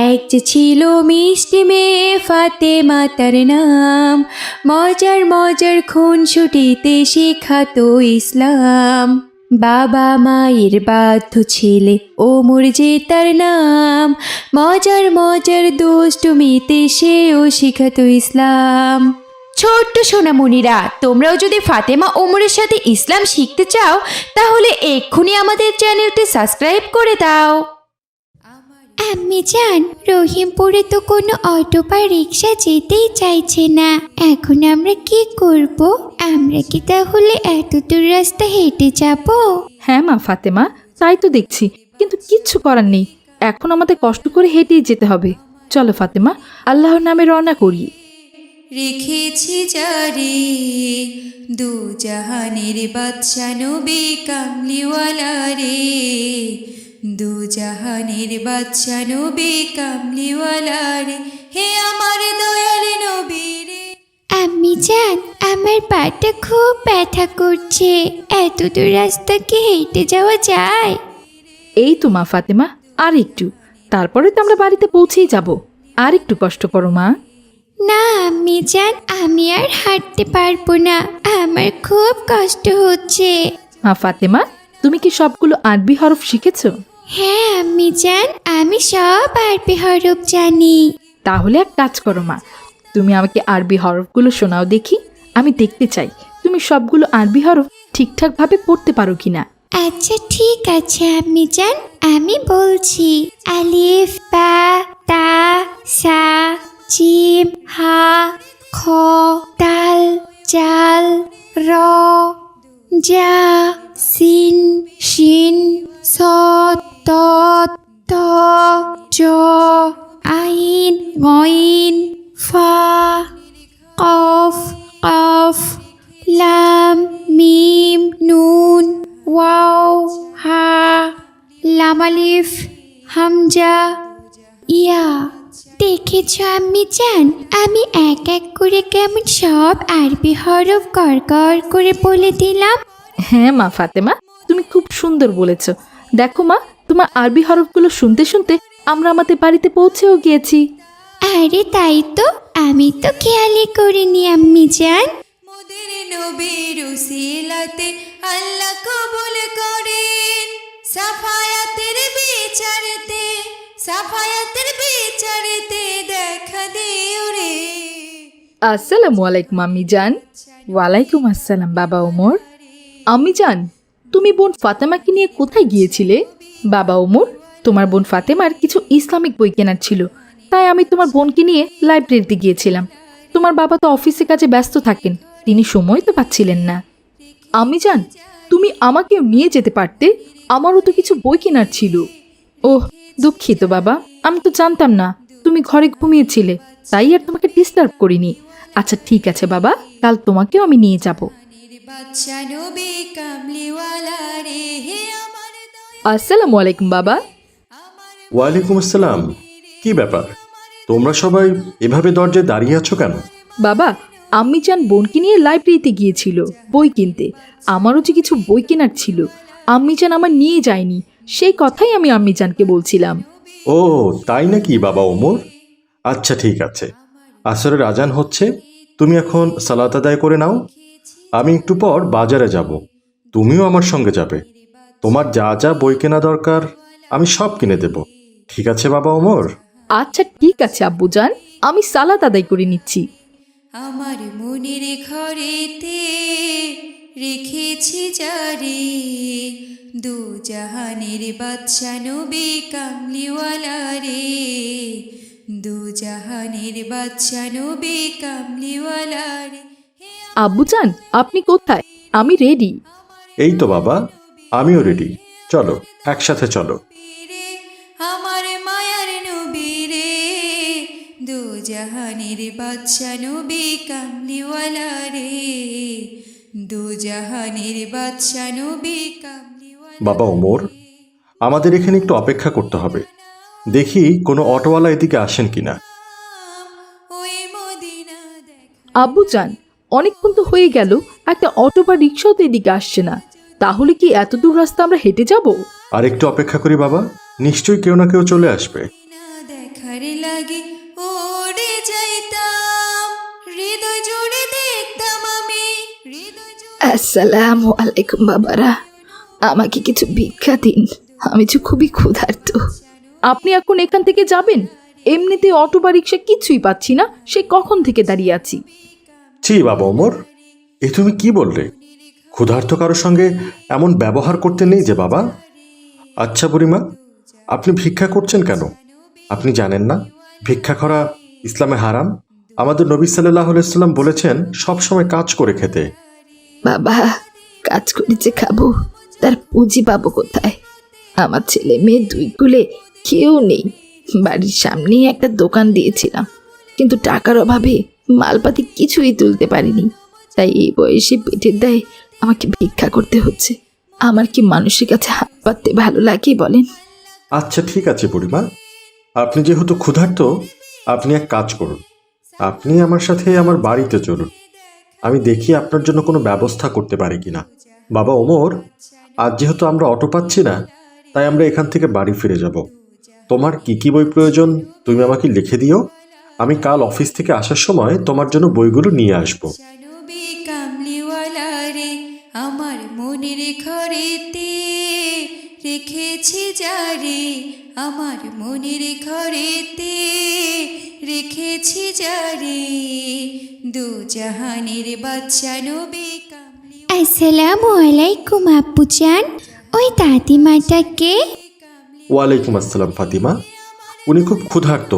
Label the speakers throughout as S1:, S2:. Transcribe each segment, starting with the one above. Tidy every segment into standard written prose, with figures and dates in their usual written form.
S1: এক যে ছিল মিষ্টি মেয়ে ফাতেমা তার নাম, মজার মজার খুনসুটিতে শেখাতো ইসলাম। বাবা মায়ের বাধ্য ছেলে ওমর যে তার নাম, মজার মজার দুষ্টুমিতে সেও শিখাতো ইসলাম। ছোট্ট সোনামণিরা, তোমরাও যদি ফাতেমা ওমরের সাথে ইসলাম শিখতে চাও তাহলে এক্ষুনি আমাদের চ্যানেলটি সাবস্ক্রাইব করে দাও।
S2: আম্মি জান, রহিমপুরে তো কোনো অটো বা রিক্সা যেতেই চাইছে না। এখন আমরা কি করব? আমরা কি তাহলে এত দূর রাস্তা হেঁটে যাব?
S3: হ্যাঁ মা ফাতেমা, তাই তো দেখছি, কিন্তু কিচ্ছু করার নেই। এখন আমাদের কষ্ট করে হেঁটেই যেতে হবে। চলো ফাতেমা, আল্লাহর নামে রওনা করি।
S1: রেখেছি জারি দু জাহানের বাদশা নবী কামলিওয়ালা রে, দু জাহানের বাদশা নবী কামলিওয়ালা রে, হে আমার দয়াল নবী রে।
S2: আম্মি জান, আমার পাটা খুব ব্যথা করছে। এত দূর রাস্তা কি হেঁটে যাওয়া যায়?
S3: এই তো মা ফাতেমা, আর একটু, তারপরে তো আমরা বাড়িতে পৌঁছেই যাব। আর একটু কষ্ট করো মা।
S2: না আম্মি জান, আমি আর হাঁটতে পারবো না, আমার খুব কষ্ট হচ্ছে।
S3: মা ফাতেমা, তুমি কি সবগুলো আরবি হরফ শিখেছো?
S2: হ্যাঁ আম্মি জান, আমি সব আরবি হরফ জানি।
S3: তাহলে এক কাজ করো মা, তুমি আমাকে আরবি হরফগুলো শোনাও দেখি। আমি দেখতে চাই তুমি সবগুলো আরবি হরফ ঠিকঠাকভাবে পড়তে পারো কিনা।
S2: আচ্ছা ঠিক আছে আম্মি জান, আমি বলছি। আলিফ বা তা সা জিম হা খ দাল জাল র জা সিন শিন সদ তদ ত জ আইন গইন ফা কফ কফ লাম মিম নুন ওয়াও হা লাম আলিফ হামজা ইয়া। দেখেছ আম্মি জান, আমি এক এক করে কেমন সব আরবি হরফ গড় করে বলে দিলাম।
S3: হ্যাঁ মা ফাতেমা, তুমি খুব সুন্দর বলেছ। দেখো মা, তোমার আরবি হরফগুলো শুনতে শুনতে আমরা আমাদের বাড়িতে পৌঁছেও গিয়েছি।
S2: আরে তাই তো, আমি তো খেয়ালই করিনি আম্মি জান।
S1: মোদের নবীর উসিলাতে আল্লাহ কবুল করেন, সাফায়াতের বিচারতে সাফায়াতের বিচারতে দেখা দিও রে।
S3: আসসালামু আলাইকুম আম্মি জান। ওয়ালাইকুম আসসালাম বাবা ওমর। আম্মি জান, তুমি বোন ফাতেমাকে নিয়ে কোথায় গিয়েছিলে? বাবা ওমর, তোমার বোন ফাতেমার কিছু ইসলামিক বই কেনার ছিল, তাই আমি তোমার বোনকে নিয়ে লাইব্রেরিতে গিয়েছিলাম। তোমার বাবা তো অফিসে কাজে ব্যস্ত থাকেন, তিনি সময় তো পাচ্ছিলেন না। আম্মি জান, তুমি আমাকেও নিয়ে যেতে পারতে, আমারও তো কিছু বই কেনার ছিল। ওহ দুঃখিত বাবা, আমি তো জানতাম না তুমি ঘরে ঘুমিয়েছিলে, তাই আর তোমাকে ডিস্টার্ব করিনি। আচ্ছা ঠিক আছে বাবা, কাল তোমাকেও আমি নিয়ে যাব।
S1: বাদশা নবী কামলিওয়ালা রে, হে আমার
S3: আসসালামু আলাইকুম বাবা।
S4: ওয়ালাইকুম আসসালাম। কি ব্যাপার, তোমরা সবাই এভাবে দরজায় দাঁড়িয়ে আছো কেন?
S3: বাবা, আম্মি জান বোনকে নিয়ে লাইব্রেরিতে গিয়েছিল বই কিনতে, আমারও যে কিছু বই কেনার ছিল, আম্মি জান আমার নিয়ে যায়নি, সেই কথাই আমি আম্মি জানকে বলছিলাম।
S4: ও তাই নাকি বাবা ওমর? আচ্ছা ঠিক আছে, আসরের আজান হচ্ছে, তুমি এখন সালাত আদায় করে নাও। আমি একটু পর বাজারে যাব, তুমিও আমার সঙ্গে যাবে। তোমার যা যা বই কেনা দরকার আমি সব কিনে দেব, ঠিক আছে বাবা ওমর?
S3: আচ্ছা ঠিক আছে আব্বু জান, আমি সালাত আদায় করে নিচ্ছি।
S1: আমার মনের ঘরেতে রেখেছি জারি দু জাহানের বাদশা নবী কামলিওয়ালা রে, দু জাহানের বাদশা নবী কামলিওয়ালা রে।
S3: আব্বু জান, আপনি কোথায়? আমি রেডি।
S4: এই তো বাবা, আমিও রেডি, চলো একসাথে চলো।
S1: রে আমার মায়ার নবী রে, দু জাহানের বাদশা নবী কামলিওয়ালা রে, দু জাহানের বাদশা নবী কামলিওয়ালা।
S4: বাবা ওমর, আমাদের এখানে একটু অপেক্ষা করতে হবে, দেখি কোনো অটোওয়ালা এদিকে আসেন কিনা।
S1: ওই মদিনা দেখ।
S3: আব্বু জান, অনেকক্ষণ তো হয়ে গেল, একটা অটো বা রিক্সাও তো এদিকে আসছে না, তাহলে কি এত দূর রাস্তা আমরা হেঁটে যাব?
S4: আর একটু অপেক্ষা করি বাবা, নিশ্চয়ই কেউ না কেউ চলে আসবে।
S1: না দেখা দেখার লাগে ওড়ে যাইতাম, হৃদয় জুড়ে দেখতাম আমি, হৃদয় জুড়ে
S3: আসসালামু আলাইকুম বাবারা, আমাকে কিছু ভিক্ষা দিন, আমি যে খুবই ক্ষুধার্ত। আপনি এখন এখান থেকে যাবেন? এমনিতে অটো বা রিক্সা কিছুই পাচ্ছি না, সে কখন থেকে দাঁড়িয়ে আছি।
S4: ছি বাবা ওমর, এ তুমি কি বললে? ক্ষুধার্ত কারোর সঙ্গে এমন ব্যবহার করতে নেই যে বাবা। আচ্ছা বুড়িমা, আপনি ভিক্ষা করছেন কেন? আপনি জানেন না ভিক্ষা করা ইসলামে হারাম? আমাদের নবী সাল্লাল্লাহু আলাইহি সাল্লাম বলেছেন সবসময় কাজ করে খেতে।
S3: বাবা, কাজ করে যে খাবো তার পুঁজি পাবো কোথায়? আমার ছেলে মেয়ে দুই কুলে কেউ নেই। বাড়ির সামনেই একটা দোকান দিয়েছিলাম, কিন্তু টাকার অভাবে মালপাতি কিছুই তুলতে পারিনি। তাই এই বয়সে পেটের দায়ে আমাকে ভিক্ষা করতে হচ্ছে। আমার কি মানুষের কাছে হাত পাততে ভালো লাগে বলেন?
S4: আচ্ছা ঠিক আছে বুড়িমা, আপনি যেহেতু ক্ষুধার্ত, আপনি এক কাজ করুন, আপনি আমার সাথে আমার বাড়িতে চলুন, আমি দেখি আপনার জন্য কোনো ব্যবস্থা করতে পারি কিনা। বাবা ওমর, আজ যেহেতু আমরা অটো পাচ্ছি না, তাই আমরা এখান থেকে বাড়ি ফিরে যাব। তোমার কি কি বই প্রয়োজন তুমি আমাকে লিখে দিও, আমি কাল অফিস থেকে আসার সময় তোমার জন্য বইগুলো নিয়ে আসবো।
S1: নবী কামলিওয়ালা রে, আমার মনের ঘরেতে রেখেছি যারে, আমার মনের ঘরেতে রেখেছি যারে, দু জাহানের বাদশা নবী কামলি।
S2: আসসালামু আলাইকুম আব্বুজান, ওই দাদিমাটাকে?
S4: ওয়ালাইকুম আসসালাম ফাতিমা। উনি খুব ক্ষুধার্ত,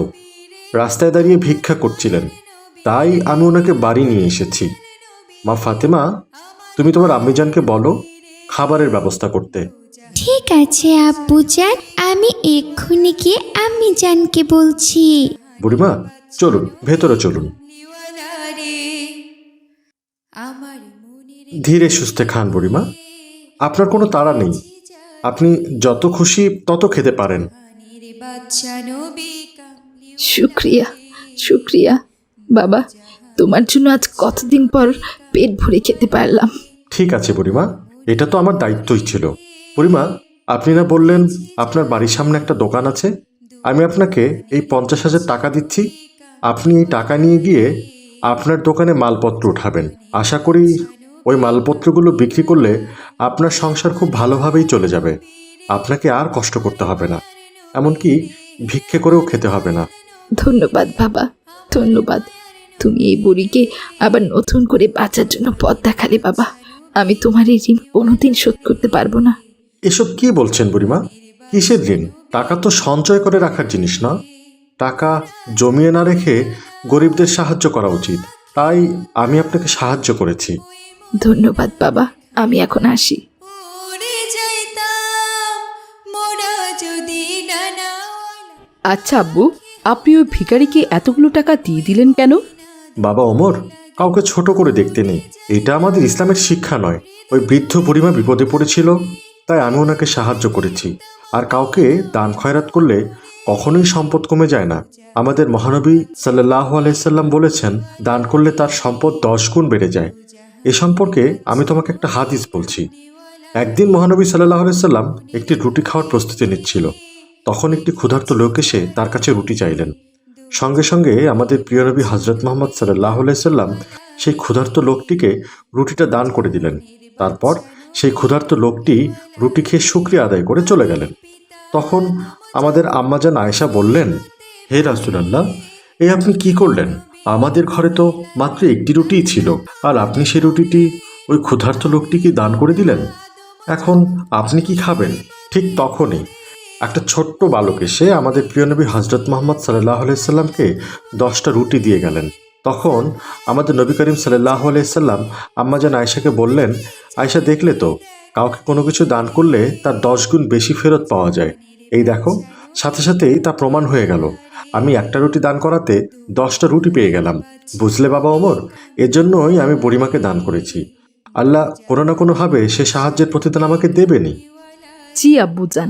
S4: রাস্তায় দাঁড়িয়ে ভিক্ষা করছিলেন, তাই আমি ওনাকে বাড়ি নিয়ে এসেছি। মা ফাতেমা, তুমি তোমার আম্মিজানকে বলো খাবারের ব্যবস্থা করতে।
S2: ঠিক আছে আব্বুজান, আমি এক্ষুনি গিয়ে আম্মিজানকে বলছি।
S4: বুড়িমা চলুন, ভেতরে চলুন।
S1: কামলিওয়ালা রে, আমার মনের
S4: ধীরে সুস্থে খান বুড়িমা, আপনার কোনো তাড়া নেই, আপনি যত খুশি তত খেতে পারেন।
S1: ঘরের বাদশা নবী কামলি।
S3: শুক্রিয়া, শুক্রিয়া বাবা, তোমার জন্য আজ কতদিন পর পেট ভরে খেতে পারলাম।
S4: ঠিক আছে বুড়িমা, এটা তো আমার দায়িত্বই ছিল। বুড়িমা, আপনি না বললেন আপনার বাড়ির সামনে একটা দোকান আছে? আমি আপনাকে এই 50,000 টাকা দিচ্ছি, আপনি এই টাকা নিয়ে গিয়ে আপনার দোকানে মালপত্র উঠাবেন। আশা করি ওই মালপত্রগুলো বিক্রি করলে আপনার সংসার খুব ভালোভাবেই চলে যাবে, আপনাকে আর কষ্ট করতে হবে না, এমনকি ভিক্ষে করেও খেতে হবে না।
S3: ধন্যবাদ বাবা, ধন্যবাদ। তুমি এই বুড়িকে আবার নতুন করে বাঁচার জন্য পথ দেখালে বাবা। আমি তোমার এই ঋণ কোনোদিন শোধ করতে পারবো না।
S4: এসব কি বলছেন বুড়িমা? কিসের ঋণ? টাকা তো সঞ্চয় করে রাখার জিনিস না, টাকা জমিয়ে না রেখে গরিবদের সাহায্য করা উচিত, তাই আমি আপনাকে সাহায্য করেছি।
S3: ধন্যবাদ বাবা, আমি এখন আসি।
S1: উড়ে যাইতাম মোরা যদি ডানাওয়ালা।
S3: আচ্ছা আব্বু, আপনি ওই ভিখারিকে এতগুলো টাকা দিয়ে দিলেন কেন?
S4: বাবা ওমর, কাউকে ছোট করে দেখতে নেই, এটা আমাদের ইসলামের শিক্ষা নয়। ওই বৃদ্ধ বুড়িমা বিপদে পড়েছিল, তাই আমি ওনাকে সাহায্য করেছি। আর কাউকে দান খয়রাত করলে কখনোই সম্পদ কমে যায় না। আমাদের মহানবী সাল্লাল্লাহু আলাইহি সাল্লাম বলেছেন, দান করলে তার সম্পদ 10 গুণ বেড়ে যায়। এ সম্পর্কে আমি তোমাকে একটা হাদিস বলছি। একদিন মহানবী সাল্লাল্লাহু আলাইহি সাল্লাম একটি রুটি খাওয়ার প্রস্তুতি নিচ্ছিল, তখন একটি ক্ষুধার্ত লোক এসে তার কাছে রুটি চাইলেন। সঙ্গে সঙ্গে আমাদের প্রিয় নবী হযরত মুহাম্মদ সাল্লাল্লাহু আলাইহি সাল্লাম সেই ক্ষুধার্ত লোকটিকে রুটিটা দান করে দিলেন। তারপর সেই ক্ষুধার্ত লোকটি রুটি খেয়ে শুকরিয়া আদায় করে চলে গেলেন। তখন আমাদের আম্মাজান আয়েশা বললেন, হে রাসূলুল্লাহ, এই আপনি কি করলেন? আমাদের ঘরে তো মাত্র একটি রুটিই ছিল, আর আপনি সেই রুটিটি ওই ক্ষুধার্ত লোকটিকে দান করে দিলেন। এখন আপনি কি খাবেন? ঠিক তখনই একটা ছোট্ট বালক এসে আমাদের প্রিয় নবী হযরত মুহাম্মদ সাল্লাল্লাহু আলাইহি সাল্লামকে 10টা রুটি দিয়ে গেলেন। তখন আমাদের নবী করিম সাল্লাল্লাহু আলাইহি সাল্লাম আম্মাজান আয়েশাকে বললেন, আয়েশা দেখলে তো, কাউকে কোনো কিছু দান করলে তার 10 গুণ বেশি ফেরত পাওয়া যায়। এই দেখো, সাথে সাথেই তা প্রমাণ হয়ে গেল। আমি একটা রুটি দান করাতে 10টা রুটি পেয়ে গেলাম। বুঝলে বাবা ওমর, এজন্যই আমি বুড়িমাকে দান করেছি। আল্লাহ কোনো না কোনোভাবে সে সাহায্যের প্রতিদান আমাকে দেবেনি।
S3: জি আব্বুজান,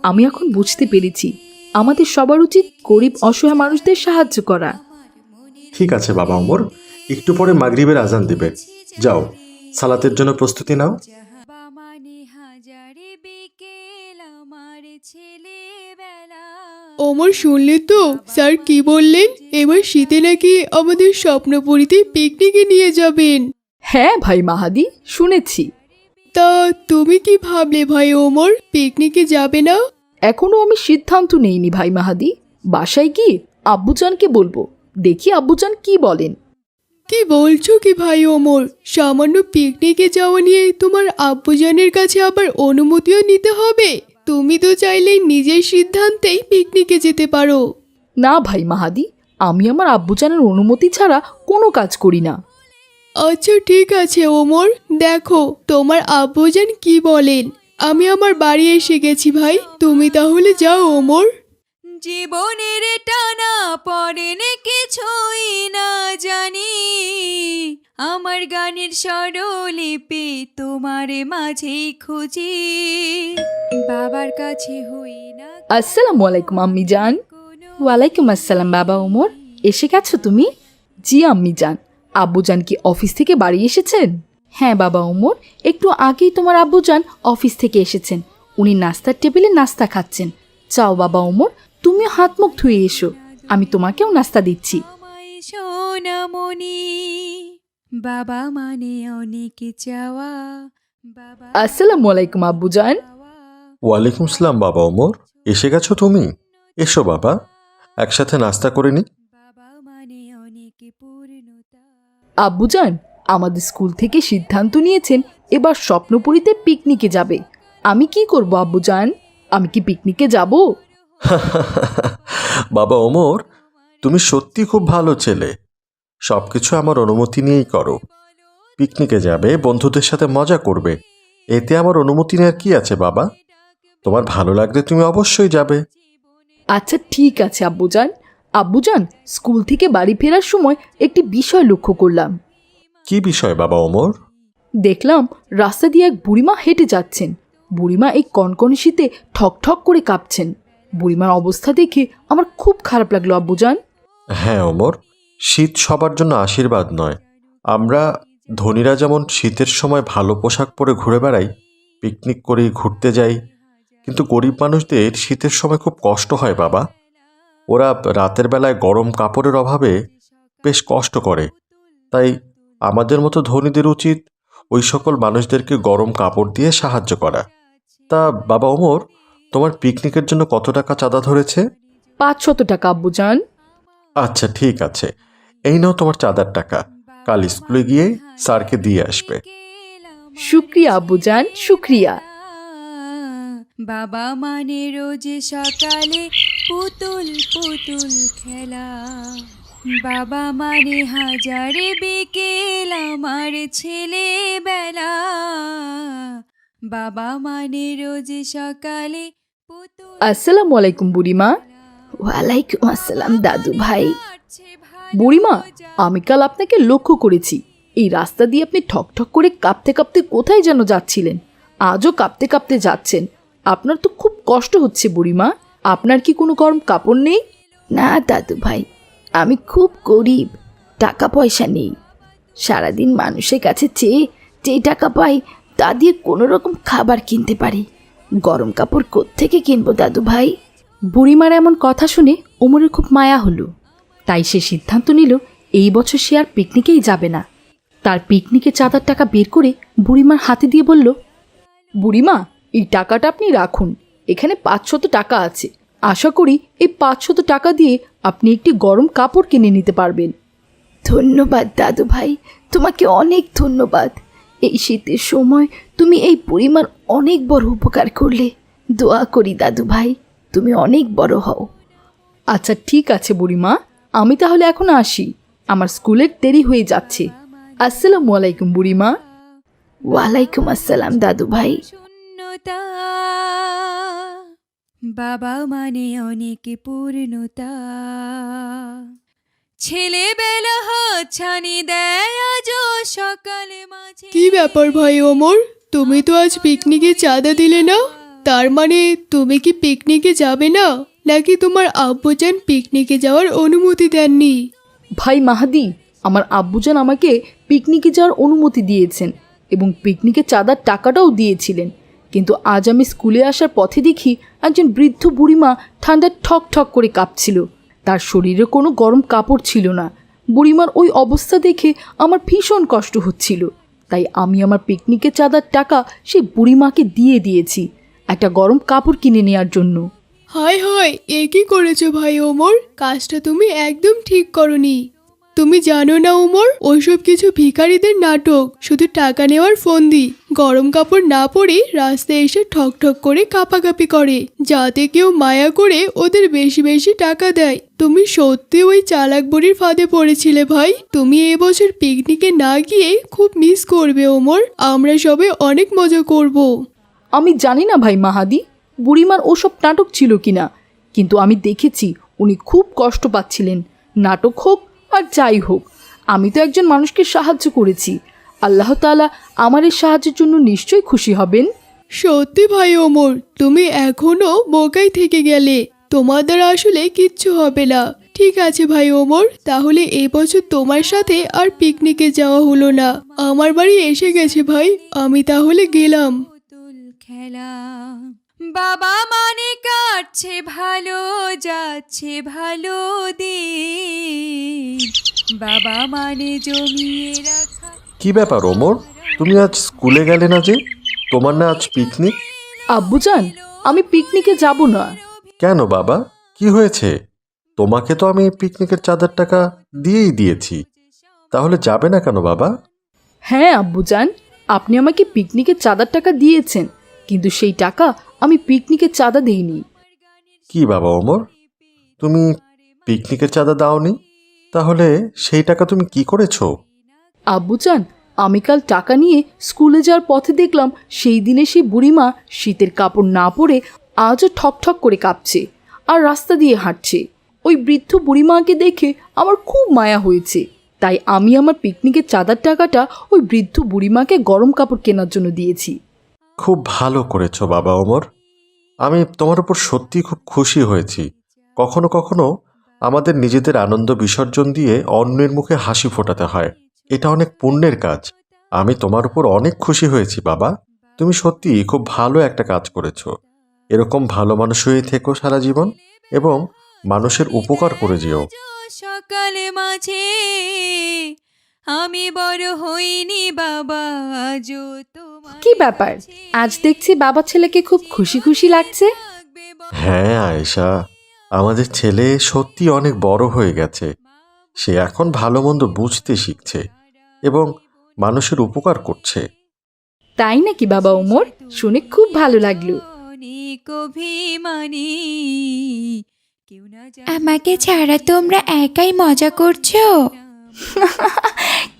S3: আমি এখন বুঝতে পেরেছি আমাদের সবার উচিত গরিব অসহায় মানুষদের সাহায্য করা।
S4: ঠিক আছে বাবা ওমর, একটু পরে মাগরিবের আজান দিবে, যাও সালাতের জন্য প্রস্তুতি নাও।
S1: মানে হাজারে বিকেল আমার ছেলেবেলা।
S5: ওমর শুনলে তো স্যার কি বললেন? এবার শীতে নাকি আমাদের স্বপ্নপুরীতে পিকনিকে নিয়ে যাবেন।
S3: হ্যাঁ ভাই মাহাদি, শুনেছি।
S5: তা তুমি কি ভাবলে ভাই ওমর, পিকনিকে যাবে না?
S3: এখনো আমি সিদ্ধান্ত নেইনি ভাই মাহাদি। বাসায় কি আব্বুজানকে বলবো, দেখি আব্বুজান কি বলেন।
S5: কি বলছো কি ভাই ওমর? সামান্য পিকনিকে যাওয়া নিয়ে তোমার আব্বুজানের কাছে আবার অনুমতিও নিতে হবে? তুমি তো চাইলেই নিজের সিদ্ধান্তেই পিকনিকে যেতে পারো।
S3: না ভাই মাহাদি, আমি আমার আব্বুজানের অনুমতি ছাড়া কোনো কাজ করি না।
S5: আচ্ছা ঠিক আছে ওমর, দেখো তোমার আব্বুজান কি বলেন। আমি আমার বাড়ি এসে গেছি ভাই, তুমি তাহলে যাও ওমর।
S1: জীবনের টানা পড়েন কিছুই না জানি, আমার গানের স্বরলিপি তোমার মাঝেই খুঁজি, বাবার কাছে হই না।
S3: আসসালামু আলাইকুম আম্মি জান। ওয়ালাইকুম আসসালাম বাবা ওমর, এসে গেছো তুমি? জি আম্মি জান। আব্বুজান কি অফিস থেকে বাড়ি এসেছেন? হ্যাঁ বাবা ওমর, একটু আগেই তোমার আব্বুজান অফিস থেকে এসেছেন। উনি নাস্তার টেবিলে নাস্তা খাচ্ছেন। চাও বাবা ওমর, তুমিও হাত মুখ ধুয়ে এসো, আমি তোমাকেও নাস্তা দিচ্ছি।
S1: আমায় সোনামণি, বাবা মানে অনেক চাওয়া, বাবা
S3: আসসালামু আলাইকুম আব্বুজান।
S4: ওয়ালাইকুম আসসালাম বাবা ওমর, এসে গেছো তুমি? এসো বাবা, একসাথে নাস্তা করে নি।
S1: বাবা মানে অনেক পূর্ণতা।
S3: আব্বুজান, আমাদের স্কুল থেকে সিদ্ধান্ত নিয়েছেন এবার স্বপ্নপুরীতে পিকনিকে যাবে। আমি কি করব আব্বুজান? আমি কি পিকনিকে যাব?
S4: বাবা ওমর, তুমি সত্যি খুব ভালো ছেলে। সবকিছু আমার অনুমতি নিয়েই করো। পিকনিকে যাবে, বন্ধুদের সাথে মজা করবে, এতে আমার অনুমতি নেওয়ার কি আছে বাবা? তোমার ভালো লাগলে তুমি অবশ্যই যাবে।
S3: আচ্ছা ঠিক আছে আব্বুজান। আব্বুজান, স্কুল থেকে বাড়ি ফেরার সময় একটি বিষয় লক্ষ্য করলাম।
S4: কি বিষয় বাবা ওমর?
S3: দেখলাম রাস্তা দিয়ে এক বুড়িমা হেঁটে যাচ্ছেন। বুড়িমা এই কনকনে শীতে ঠক ঠক করে কাঁপছেন। বুড়িমার অবস্থা দেখে আমার খুব খারাপ লাগলো আব্বুজান।
S4: হ্যাঁ ওমর, শীত সবার জন্য আশীর্বাদ নয়। আমরা ধনীরা যেমন শীতের সময় ভালো পোশাক পরে ঘুরে বেড়াই, পিকনিক করি, ঘুরতে যাই, কিন্তু গরিব মানুষদের শীতের সময় খুব কষ্ট হয় বাবা। ওরা রাতের বেলায় গরম কাপড়ের অভাবে বেশ কষ্ট করে। তাই আমাদের মতো ধনীদের উচিত ওই সকল মানুষদেরকে গরম কাপড় দিয়ে সাহায্য করা। তা বাবা ওমর, তোমার পিকনিকের জন্য কত টাকা চাঁদা ধরেছে?
S3: 500 টাকা আব্বুজান।
S4: আচ্ছা ঠিক আছে, এই নাও তোমার চাঁদার টাকা। কাল স্কুলে গিয়ে স্যারকে দিয়ে আসবে।
S3: শুক্রিয়া আব্বুজান, শুক্রিয়া।
S1: বাবা মানে রোজ সকালে পুতুল পুতুল খেলা, বাবা মানে হাজারে বিকেল আমার ছেলেবেলা, বাবা মানে রোজ সকালে পুতুল।
S3: আসসালামু আলাইকুম বুড়িমা।
S2: ওয়ালাইকুম আসসালাম দাদু ভাই।
S3: বুড়িমা, আমি কাল আপনাকে লক্ষ্য করেছি। এই রাস্তা দিয়ে আপনি ঠক ঠক করে কাঁপতে কাঁপতে কোথায় যেন যাচ্ছিলেন। আজও কাঁপতে কাঁপতে যাচ্ছেন। আপনার তো খুব কষ্ট হচ্ছে বুড়িমা। আপনার কি কোনো গরম কাপড় নেই?
S2: না দাদু ভাই, আমি খুব গরিব, টাকা পয়সা নেই। সারাদিন মানুষের কাছে চেয়ে যেই টাকা পাই তা দিয়ে কোনো রকম খাবার কিনতে পারি। গরম কাপড় কোত্থেকে কিনবো দাদু ভাই?
S3: বুড়িমার এমন কথা শুনে ওমরের খুব মায়া হলো। তাই সে সিদ্ধান্ত নিল এই বছর সে আর পিকনিকেই যাবে না। তার পিকনিকে চাঁদার টাকা বের করে বুড়িমার হাতে দিয়ে বলল, বুড়িমা, এই টাকাটা আপনি রাখুন। এখানে 500 টাকা আছে। আশা করি এই 500 টাকা দিয়ে আপনি একটি গরম কাপড় কিনে নিতে পারবেন।
S2: ধন্যবাদ দাদু ভাই, তোমাকে অনেক ধন্যবাদ। এই শীতের সময় তুমি এই বুড়িমার অনেক বড় উপকার করলে। দোয়া করি দাদু ভাই, তুমি অনেক বড় হও।
S3: আচ্ছা ঠিক আছে বুড়িমা, আমি তাহলে এখন আসি। আমার স্কুলের দেরি হয়ে যাচ্ছে। আসসালামু আলাইকুম বুড়িমা।
S2: ওয়ালাইকুম আসসালাম দাদু ভাই।
S1: শূন্যতা, বাবা মানে অনেক পূর্ণতা, ছেলেবেলা হাতছানি দেয় আজ সকালে মাঝে।
S5: কি ব্যাপার ভাই ওমর, তুমি তো আজ পিকনিকে চাঁদা দিলে না? তার মানে তুমি কি পিকনিকে যাবে না, নাকি তোমার আব্বুজান পিকনিকে যাওয়ার অনুমতি দেননি?
S3: ভাই মাহাদি, আমার আব্বুজান আমাকে পিকনিকে যাওয়ার অনুমতি দিয়েছেন এবং পিকনিকে চাঁদার টাকাটাও দিয়েছিলেন। কিন্তু আজ আমি স্কুলে আসার পথে দেখি একজন বৃদ্ধ বুড়িমা ঠান্ডায় ঠক ঠক করে কাঁপছিল। তার শরীরে কোনো গরম কাপড় ছিল না। বুড়িমার ওই অবস্থা দেখে আমার ভীষণ কষ্ট হচ্ছিল। তাই আমি আমার পিকনিকের চাঁদার টাকা সেই বুড়িমাকে দিয়ে দিয়েছি একটা গরম কাপড় কিনে নেওয়ার জন্য।
S5: হায় হায়, এ কি করেছো ভাই ওমর? কাজটা তুমি একদম ঠিক করনি। তুমি জানো না ওমর, ওইসব কিছু ভিখারিদের নাটক, শুধু টাকা নেওয়ার ফন্দি। গরম কাপড় না পরে রাস্তায় এসে ঠক ঠক করে কাঁপাকাঁপি করে, যাতে কেউ মায়া করে ওদের বেশি বেশি টাকা দেয়। তুমি সত্যি ওই চালাক বুড়ির ফাঁদে পড়েছিলে ভাই। তুমি এবছর পিকনিকে না গিয়ে খুব মিস করবে ওমর। আমরা সবাই অনেক মজা করব।
S3: আমি জানি না ভাই মাহাদি বুড়িমার ওসব নাটক ছিল কিনা, কিন্তু আমি দেখেছি উনি খুব কষ্ট পাচ্ছিলেন। নাটক হোক আর যাই হোক, আমি তো একজন মানুষকে সাহায্য করেছি। আল্লাহ তাআলা আমার এই সাহায্যের জন্য নিশ্চয়ই খুশি হবেন।
S5: সত্যি ভাই ওমর, তুমি এখনো বোকাই থেকে গেলে। তোমার দ্বারা আসলে কিচ্ছু হবে না। ঠিক আছে ভাই ওমর, তাহলে এবছর তোমার সাথে আর পিকনিকে যাওয়া হলো না। আমার বাড়ি এসে গেছে ভাই, আমি তাহলে গেলাম।
S1: পুতুল খেলা বাবা মানে কাটছে ভালো, যাচ্ছে ভালো দিন, বাবা মানে জমিয়ে রাখা।
S4: কি ব্যাপার ওমর, তুমি আজ স্কুলে গেলে না যে? তোমার না আজ পিকনিক?
S3: আব্বুজান, আমি পিকনিকে যাব না।
S4: কেন বাবা, কি হয়েছে? তোমাকে তো আমি পিকনিকের চাঁদার টাকা দিয়েই দিয়েছি, তাহলে যাবে না কেন বাবা?
S3: হ্যাঁ আব্বুজান, আপনি আমাকে পিকনিকের চাঁদার টাকা দিয়েছেন, কিন্তু সেই টাকা আমি পিকনিকের চাঁদা দিইনি।
S4: কি বাবা ওমর, তুমি পিকনিকের চাঁদা দাওনি? তাহলে সেই টাকা তুমি কি করেছো?
S3: আব্বুজান, আমি কাল টাকা নিয়ে স্কুলে যাওয়ার পথে দেখলাম সেই দিনে সেই বুড়িমা শীতের কাপড় না পরে আজও ঠক ঠক করে কাঁপছে আর রাস্তা দিয়ে হাঁটছে। ওই বৃদ্ধ বুড়িমাকে দেখে আমার খুব মায়া হয়েছে, তাই আমি আমার পিকনিকের চাঁদার টাকাটা ওই বৃদ্ধ বুড়িমাকে গরম কাপড় কেনার জন্য দিয়েছি।
S4: খুব ভালো করেছো বাবা ওমর, আমি তোমার উপর সত্যি খুব খুশি হয়েছি। কখনো কখনো আমাদের নিজেদের আনন্দ বিসর্জন দিয়ে অন্যের মুখে হাসি ফোটাতে হয়, এটা অনেক পুণ্যের কাজ। আমি তোমার উপর অনেক খুশি হয়েছি বাবা, তুমি সত্যি খুব ভালো একটা কাজ করেছো। এরকম ভালো মানুষ হয়ে থেকো সারা জীবন এবং মানুষের উপকার করে যেও।
S1: সকালে মাঝে আমি বড় হইনি বাবা, আজও তোমার
S3: কি ব্যাপার, আজ দেখছি বাবা ছেলেকে খুব খুশি খুশি লাগছে।
S4: হ্যাঁ আয়েশা, আমাদের ছেলে সত্যি অনেক বড় হয়ে গেছে। সে এখন ভালো মন্দ বুঝতে শিখছে এবং মানুষের উপকার করছে।
S3: তাই নাকি বাবা ওমর, শুনে খুব ভালো লাগলো।
S1: অনেক অভিমানী, কেউ না জানে
S2: আমাকে ছাড়া তোমরা একাই মজা করছো?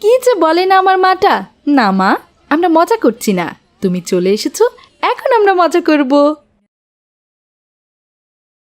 S3: কি যে বলে না আমার মাটা। না মা, আমরা মজা করছি না, তুমি চলে এসেছো, এখন আমরা মজা করব।